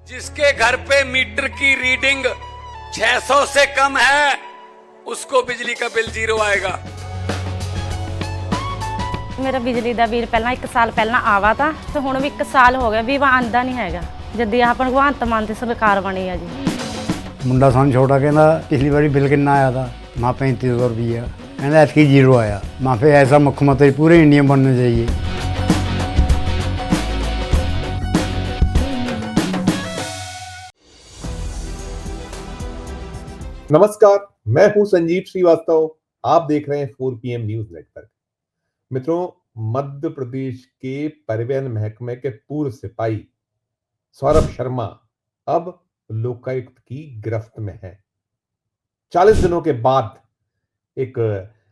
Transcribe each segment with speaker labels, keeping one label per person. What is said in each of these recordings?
Speaker 1: जिसके घर पे मीटर की रीडिंग 600 से कम है उसको बिजली का बिल 0 आएगा।
Speaker 2: मेरा बिजली ਦਾ ਬਿੱਲ ਪਹਿਲਾਂ 1 ਸਾਲ ਪਹਿਲਾਂ ਆਵਾ ਤਾਂ ਤੇ ਹੁਣ ਵੀ 1 ਸਾਲ ਹੋ ਗਿਆ ਵੀ ਵਾ ਆਂਦਾ ਨਹੀਂ ਹੈਗਾ ਜਦ ਆਹ ਭਗਵੰਤ ਮਾਨ ਦੀ ਸਰਕਾਰ ਬਣੀ ਆ ਜੀ।
Speaker 3: ਮੁੰਡਾ ਸਾਨੂੰ ਛੋਟਾ ਕਹਿੰਦਾ ਪਿਛਲੀ ਵਾਰੀ ਬਿੱਲ ਕਿੰਨਾ ਆਇਆ था माँ 3500 रुपया कहना ऐसी 0 आया माँ फिर ऐसा मुख्यमंत्री पूरे इंडिया में बनना चाहिए।
Speaker 4: नमस्कार, मैं हूं संजीव श्रीवास्तव। आप देख रहे हैं 4 PM न्यूज नेटवर्क। मित्रों, मध्य प्रदेश के परिवहन महकमे के पूर्व सिपाही सौरभ शर्मा अब लोकायुक्त की गिरफ्त में है। 40 दिनों के बाद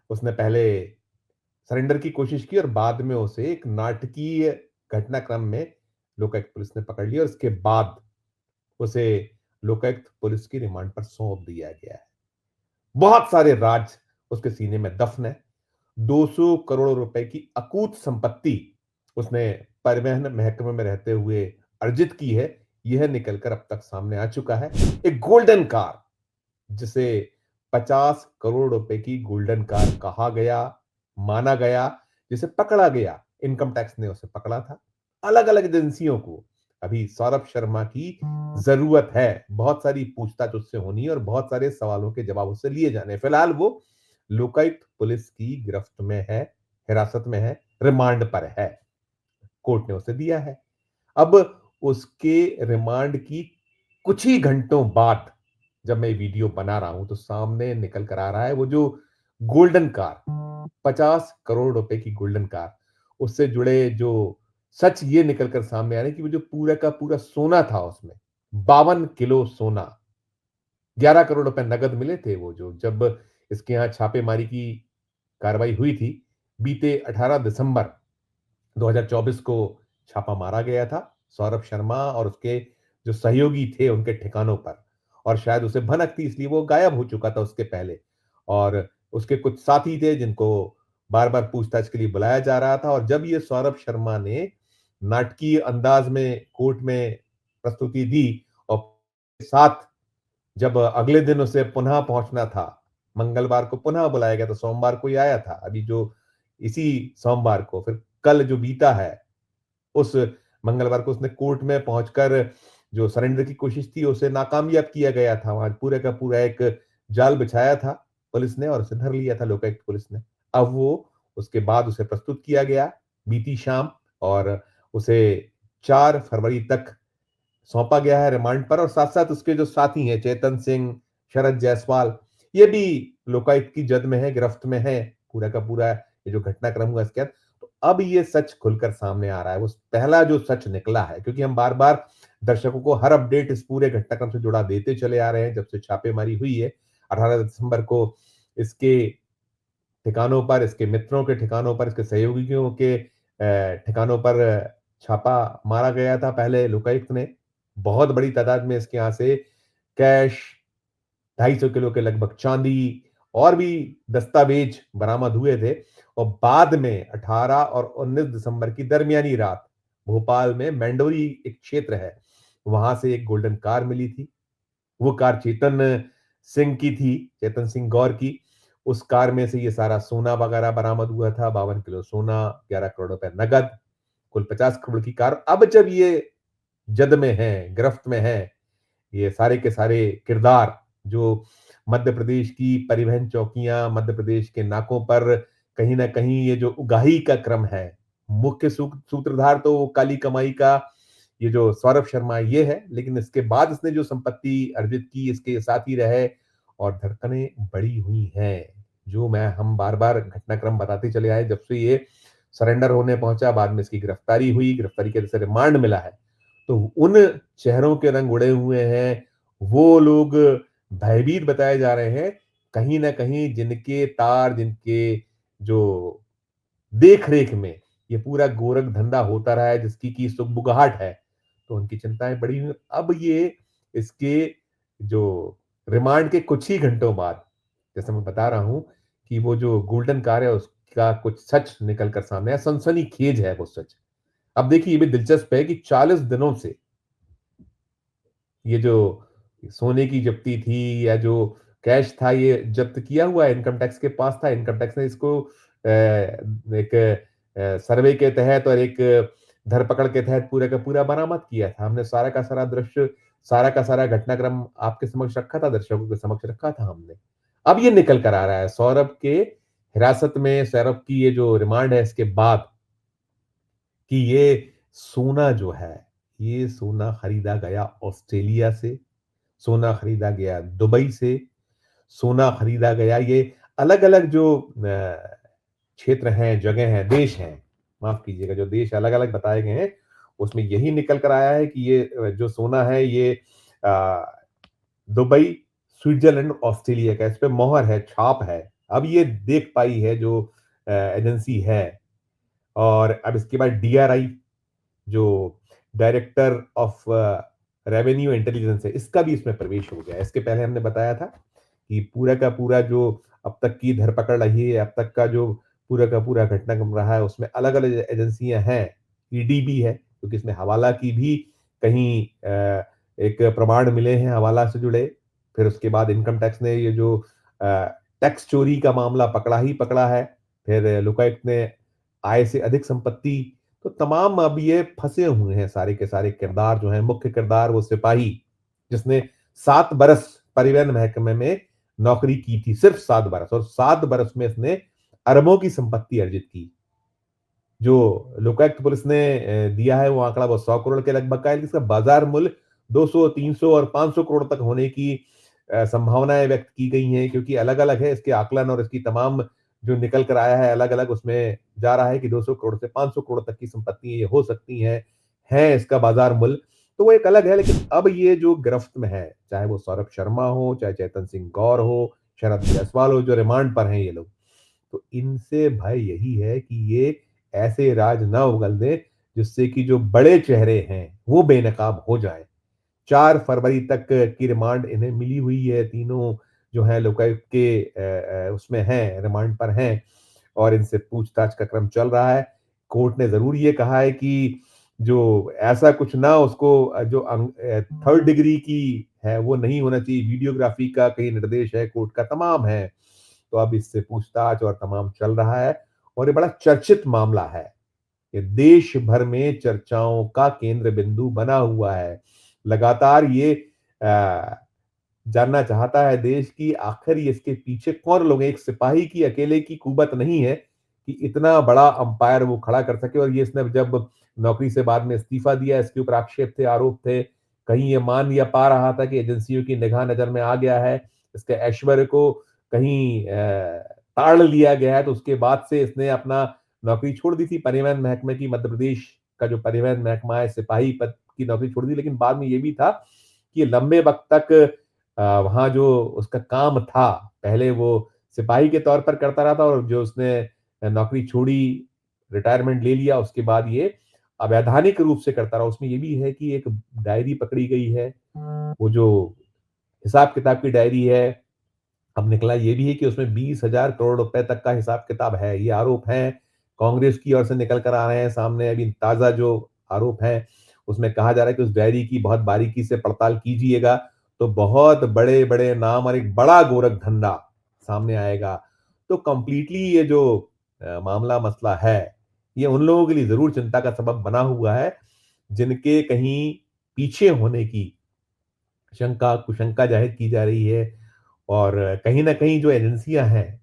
Speaker 4: उसने पहले सरेंडर की कोशिश की और बाद में उसे एक नाटकीय घटनाक्रम में लोकायुक्त पुलिस ने पकड़ लिया और इसके बाद उसे लोकायुक्त पुलिस की रिमांड पर सौंप दिया गया है। बहुत सारे राज उसके सीने में दफन है। 200 करोड़ रुपए की अकूत संपत्ति उसने परिवहन महकमे में रहते हुए अर्जित की है। यह निकलकर अब तक सामने आ चुका है। एक गोल्डन कार, जिसे 50 करोड़ रुपए की गोल्डन कार कहा गया, माना गया, जिसे पकड़ा गया, इनकम टैक्स ने उसे पकड़ा था। अलग अलग एजेंसियों को अभी सौरभ शर्मा की जरूरत है। बहुत सारी पूछताछ उससे होनी है और बहुत सारे सवालों के जवाब उससे लिए जाने। फिलहाल वो लोकायुक्त पुलिस की गिरफ्त में है, हिरासत में है, रिमांड पर है। कोर्ट ने उसे दिया है। अब उसके रिमांड की कुछ ही घंटों बाद जब मैं वीडियो बना रहा हूं तो सामने निकल कर आ रहा है वो जो गोल्डन कार, 50 करोड़ रुपए की गोल्डन कार, उससे जुड़े जो सच ये निकल कर सामने आ रहे हैं कि वो जो पूरा का पूरा सोना था, उसमें 52 किलो सोना, 11 करोड़ रुपए नगद मिले थे। वो जो जब इसके यहां छापेमारी की कार्रवाई हुई थी, बीते 18 दिसंबर 2024 को छापा मारा गया था सौरभ शर्मा और उसके जो सहयोगी थे उनके ठिकानों पर, और शायद उसे भनक थी इसलिए वो गायब हो चुका था उसके पहले, और उसके कुछ साथी थे जिनको बार बार पूछताछ के लिए बुलाया जा रहा था। और जब ये सौरभ शर्मा ने नाटकीय अंदाज में कोर्ट में प्रस्तुति दी और साथ जब अगले दिन उसे पुनः पहुंचना था, मंगलवार को पुनः बुलाया गया, तो सोमवार को ही आया था। अभी जो इसी सोमवार को, फिर कल जो बीता है, उस मंगलवार को उसने कोर्ट में पहुंचकर जो सरेंडर की कोशिश थी उसे नाकामयाब किया गया था। वहां पूरे का पूरा एक जाल बिछाया था पुलिस ने और उसे धर लिया था लोकायुक्त पुलिस ने। अब वो उसके बाद उसे प्रस्तुत किया गया बीती शाम और उसे 4 फरवरी तक सौंपा गया है रिमांड पर। और साथ साथ उसके जो साथी हैं चेतन सिंह, शरद जायसवाल, ये भी लोकायुक्त की जद में है, गिरफ्त में है। पूरा का पूरा ये जो घटनाक्रम हुआ इसके बाद तो अब ये सच खुलकर सामने आ रहा है। वो पहला जो सच निकला है, क्योंकि हम बार बार दर्शकों को हर अपडेट इस पूरे घटनाक्रम से जुड़ा देते चले आ रहे हैं। जब से छापेमारी हुई है 18 दिसंबर को, इसके ठिकानों पर, इसके मित्रों के ठिकानों पर, इसके सहयोगियों के ठिकानों पर छापा मारा गया था पहले लोकायुक्त ने। बहुत बड़ी तादाद में इसके यहां से कैश, 250 किलो के लगभग चांदी और भी दस्तावेज बरामद हुए थे। और बाद में 18 और 19 दिसंबर की दरमियानी रात भोपाल में मैंडोरी एक क्षेत्र है, वहां से एक गोल्डन कार मिली थी। वो कार चेतन सिंह की थी, चेतन सिंह गौर की। उस कार में से ये सारा सोना वगैरह बरामद हुआ था, 52 किलो सोना, 11 करोड़ रुपए नगद, कुल 50 करोड़ की कार। अब जब ये जद में है, गिरफ्त में है, ये सारे के सारे किरदार जो मध्य प्रदेश की परिवहन चौकियां, मध्य प्रदेश के नाकों पर कहीं ना कहीं ये जो उगाही का क्रम है, मुख्य सूत्रधार तो काली कमाई का ये जो सौरभ शर्मा ये है, लेकिन इसके बाद इसने जो संपत्ति अर्जित की, इसके साथ ही रहे और धड़कनें बड़ी हुई हैं। जो हम बार बार घटनाक्रम बताते चले आए, जब से ये सरेंडर होने पहुंचा, बाद में इसकी गिरफ्तारी हुई, गिरफ्तारी के जैसे रिमांड मिला है, तो उन चेहरों के रंग उड़े हुए हैं। वो लोग भयभीत बताए जा रहे हैं, कहीं ना कहीं जिनके तार, जिनके जो देख रेख में ये पूरा गोरख धंधा होता रहा है, जिसकी की सुगबुगाहट है, तो उनकी चिंताएं बड़ी हुई। अब ये इसके जो रिमांड के कुछ ही घंटों बाद, जैसे मैं बता रहा हूं कि वो जो गोल्डन कार है उसका कुछ सच निकल कर सामने आया, सनसनीखेज है वो सच। अब देखिए, ये भी दिलचस्प है कि 40 दिनों से ये जो सोने की जब्ती थी या जो कैश था, ये जब्त किया हुआ इनकम टैक्स के पास था। इनकम टैक्स ने इसको एक सर्वे के तहत और एक धरपकड़ के तहत पूरा का पूरा बरामद किया था। हमने सारा का सारा दृश्य, सारा का सारा घटनाक्रम आपके समक्ष रखा था, दर्शकों के समक्ष रखा था हमने। अब ये निकल कर आ रहा है सौरभ के हिरासत में, सौरभ की ये जो रिमांड है इसके बाद, कि ये सोना जो है, ये सोना खरीदा गया ऑस्ट्रेलिया से, सोना खरीदा गया दुबई से, सोना खरीदा गया ये अलग-अलग जो क्षेत्र हैं, जगह हैं, देश हैं, माफ कीजिएगा, जो देश अलग-अलग बताए गए हैं, उसमें यही निकल कर आया है कि ये जो सोना है ये दुबई, स्विट्जरलैंड, ऑस्ट्रेलिया का, इस पे मोहर है, छाप है। अब ये देख पाई है जो एजेंसी है। और अब इसके बाद डीआरआई, जो डायरेक्टर ऑफ रेवेन्यू इंटेलिजेंस है, इसका भी इसमें प्रवेश हो गया। इसके पहले हमने बताया था कि पूरा का पूरा जो अब तक की धरपकड़ रही है, अब तक का जो पूरा का पूरा घटनाक्रम रहा है, उसमें अलग-अलग एजेंसियां हैं। ईडी भी है, क्योंकि इसमें हवाला की भी कहीं एक प्रमाण मिले हैं हवाला से जुड़े। फिर उसके बाद इनकम टैक्स ने ये जो टैक्स चोरी का मामला पकड़ा ही पकड़ा है। फिर लोकायुक्त ने आय से अधिक संपत्ति, तो तमाम अब ये फंसे हुए हैं सारे के सारे किरदार जो हैं। मुख्य किरदार वो सिपाही जिसने 7 बरस परिवहन महकमे में नौकरी की थी, सिर्फ 7 बरस, और 7 बरस में इसने अरबों की संपत्ति अर्जित की। जो लोकायुक्त पुलिस ने दिया है वो आंकड़ा वो 100 करोड़ के लगभग का है, जिसका बाजार मूल्य 200, 300 और 500 करोड़ तक होने की संभावनाएं व्यक्त की गई हैं, क्योंकि अलग-अलग है इसके आकलन और इसकी तमाम जो निकल कर आया है अलग-अलग, उसमें जा रहा है कि 200 करोड़ से 500 करोड़ तक की संपत्ति ये हो सकती हैं, है इसका बाजार मूल्य। तो वो एक अलग है, लेकिन अब ये जो गिरफ्त में है, चाहे वो सौरभ शर्मा हो, चाहे चेतन सिंह गौर हो, शरद जायसवाल हो, जो रिमांड पर हैं ये लोग, तो इनसे भय यही है कि ये ऐसे राज ना उगल दें जिससे कि जो बड़े चेहरे हैं वो बेनकाब हो जाएं। 4 फरवरी तक की रिमांड इन्हें मिली हुई है। तीनों जो है लोकायुक्त के उसमें हैं, रिमांड पर हैं, और इनसे पूछताछ का क्रम चल रहा है। कोर्ट ने जरूर ये कहा है कि जो ऐसा कुछ ना उसको जो 3rd डिग्री की है वो नहीं होना चाहिए, वीडियोग्राफी का कहीं निर्देश है कोर्ट का, तमाम है। तो अब इससे पूछताछ और तमाम चल रहा है, और ये बड़ा चर्चित मामला है। ये देश भर में चर्चाओं का केंद्र बिंदु बना हुआ है। लगातार ये जानना चाहता है देश की आखिर इसके पीछे कौन लोग हैं। एक सिपाही की अकेले की कुवत नहीं है कि इतना बड़ा अंपायर वो खड़ा कर सके। और ये इसने जब नौकरी से बाद में इस्तीफा दिया, इसके ऊपर आक्षेप थे, आरोप थे, कहीं ये मान या पा रहा था कि एजेंसियों की निगाह नजर में आ गया है, इसके ऐश्वर्य को कहीं ताड़ लिया गया है, तो उसके बाद से इसने अपना नौकरी छोड़ दी थी परिवहन महकमे की। मध्य प्रदेश का जो परिवहन महकमा है, सिपाही पद की नौकरी छोड़ दी, लेकिन बाद में ये भी था कि लंबे वक्त तक वहां जो उसका काम था, पहले वो सिपाही के तौर पर करता रहा था, और जो उसने नौकरी छोड़ी, रिटायरमेंट ले लिया, उसके बाद ये अवैधानिक रूप से करता रहा। उसमें ये भी है कि एक डायरी पकड़ी गई है, वो जो हिसाब किताब की डायरी है। अब निकला ये भी है कि उसमें 20,000 करोड़ रुपए तक का हिसाब किताब है। ये आरोप हैं कांग्रेस की ओर से निकल कर आ रहे हैं सामने। अभी ताजा जो आरोप हैं उसमें कहा जा रहा है कि उस डायरी की बहुत बारीकी से पड़ताल कीजिएगा तो बहुत बड़े बड़े नाम और एक बड़ा गोरख धंधा सामने आएगा। तो कंप्लीटली ये जो मामला मसला है, ये उन लोगों के लिए जरूर चिंता का सबब बना हुआ है जिनके कहीं पीछे होने की शंका कुशंका जाहिर की जा रही है। और कहीं ना कहीं जो एजेंसियां हैं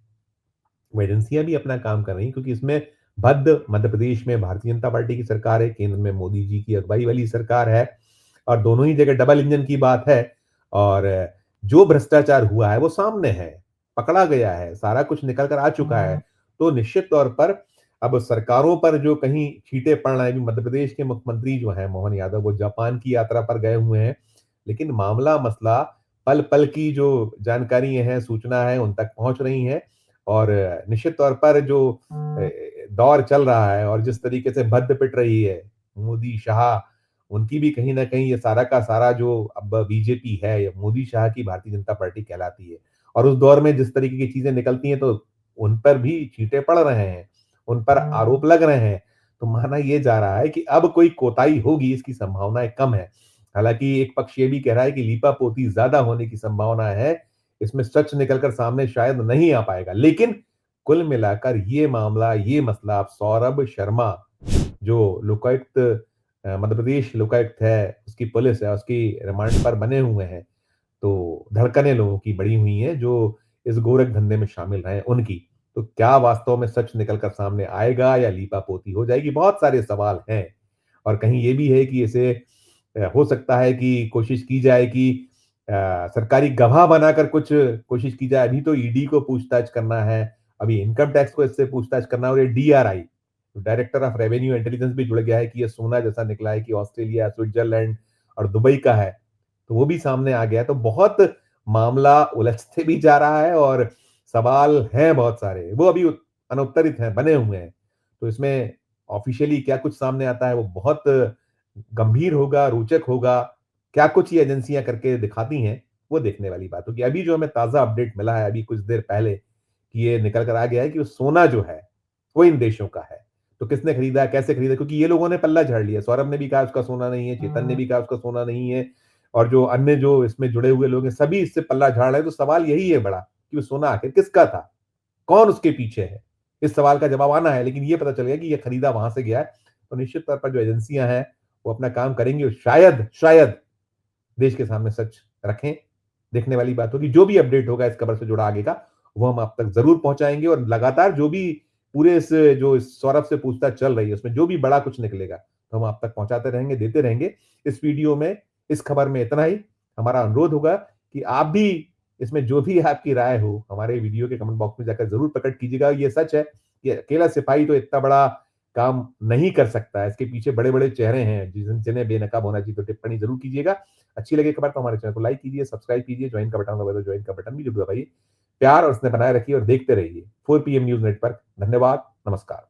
Speaker 4: वो एजेंसियां भी अपना काम कर रही हैं, क्योंकि इसमें मध्य प्रदेश में भारतीय जनता पार्टी की सरकार है, केंद्र में मोदी जी की अगुवाई वाली सरकार है, और दोनों ही जगह डबल इंजन की बात है। और जो भ्रष्टाचार हुआ है वो सामने है, पकड़ा गया है, सारा कुछ निकल कर आ चुका है। तो निश्चित तौर पर अब सरकारों पर जो कहीं छींटे पड़ रहे हैं। मध्य प्रदेश के मुख्यमंत्री जो है मोहन यादव, वो जापान की यात्रा पर गए हुए हैं, लेकिन मामला मसला पल पल की जो जानकारी है, सूचना है, उन तक पहुंच रही है। और निश्चित तौर पर जो दौर चल रहा है और जिस तरीके से भद्द पिट रही है मोदी शाह, उनकी भी कहीं ना कहीं ये सारा का सारा जो अब बीजेपी है, ये मोदी शाह की भारतीय जनता पार्टी कहलाती है। और उस दौर में जिस तरीके की चीजें निकलती हैं तो उन पर भी छींटे पड़ रहे हैं, उन पर आरोप लग रहे हैं। तो माना ये जा रहा है कि अब कोई कोताही होगी, इसकी संभावनाएं कम है। हालांकि एक पक्ष ये भी कह रहा है कि लीपापोती ज्यादा होने की संभावना है, इसमें सच निकलकर सामने शायद नहीं आ पाएगा। लेकिन कुल मिलाकर ये मामला, ये मसला, अब सौरभ शर्मा जो लोकायुक्त मध्य प्रदेश लोकायुक्त है, उसकी पुलिस है, उसकी रिमांड पर बने हुए हैं, तो धड़कनें लोगों की बढ़ी हुई हैं जो इस गोरख धंधे में शामिल रहे उनकी। तो क्या वास्तव में सच निकलकर सामने आएगा या लीपापोती हो जाएगी? बहुत सारे सवाल हैं। और कहीं ये भी है कि इसे हो सकता है कि कोशिश की जाए कि सरकारी गवाह बनाकर कुछ कोशिश की जाए। अभी तो ईडी को पूछताछ करना है, अभी इनकम टैक्स को इससे पूछताछ करना है, और ये DRI, director of revenue intelligence भी जुड़ गया है कि ये सोना जैसा निकला है कि ऑस्ट्रेलिया, स्विट्जरलैंड और दुबई का है, तो वो भी सामने आ गया है। तो बहुत मामला उलझते भी जा रहा है और सवाल हैं बहुत सारे, वो अभी अनुत्तरित हैं, बने हुए हैं। तो इसमें ऑफिशियली क्या कुछ सामने आता है वो बहुत गंभीर होगा, रोचक होगा। क्या कुछ ये एजेंसियां करके दिखाती हैं वो देखने वाली बात होगी। अभी जो हमें ताजा अपडेट मिला है अभी कुछ देर पहले कि ये निकल कर आ गया है कि वो सोना जो है वो इन देशों का है। तो किसने खरीदा, कैसे खरीदा, क्योंकि ये लोगों ने पल्ला झाड़ लिया। सौरभ ने भी कहा उसका सोना नहीं है, चेतन ने भी कहा उसका सोना नहीं है, और जो अन्य जो इसमें जुड़े हुए लोग हैं सभी इससे पल्ला झाड़ रहे हैं। तो सवाल यही है बड़ा कि वो सोना आखिर किसका था, कौन उसके पीछे है? इस सवाल का जवाब आना है। लेकिन ये पता चल गया कि ये खरीदा वहां से गया है। तो निश्चित तौर पर जो एजेंसियां हैं वो अपना काम करेंगी और शायद शायद देश के सामने सच रखें। देखने वाली बात होगी। जो भी अपडेट होगा इस खबर से जुड़ा आगे का, वो हम आप तक जरूर पहुंचाएंगे। और लगातार जो भी पूरे इस सौरभ से पूछताछ चल रही है उसमें जो भी बड़ा कुछ निकलेगा तो हम आप तक पहुंचाते रहेंगे, देते रहेंगे। इस वीडियो में, इस खबर में इतना ही। हमारा अनुरोध होगा कि आप भी इसमें जो भी आपकी राय हो हमारे वीडियो के कमेंट बॉक्स में जाकर जरूर प्रकट कीजिएगा। ये सच है कि अकेला सिपाही तो इतना बड़ा काम नहीं कर सकता है, इसके पीछे बड़े बड़े चेहरे हैं जिन्हें बेनकाब होना चाहिए। तो टिप्पणी जरूर कीजिएगा। अच्छी लगे खबर तो हमारे चैनल को लाइक कीजिए, सब्सक्राइब कीजिए, ज्वाइन का बटन दबाइए तो ज्वाइन का बटन भी जरूर दबाइए। प्यार और स्नेह बनाए रखिए और देखते रहिए 4 PM न्यूज नेटवर्क। धन्यवाद, नमस्कार।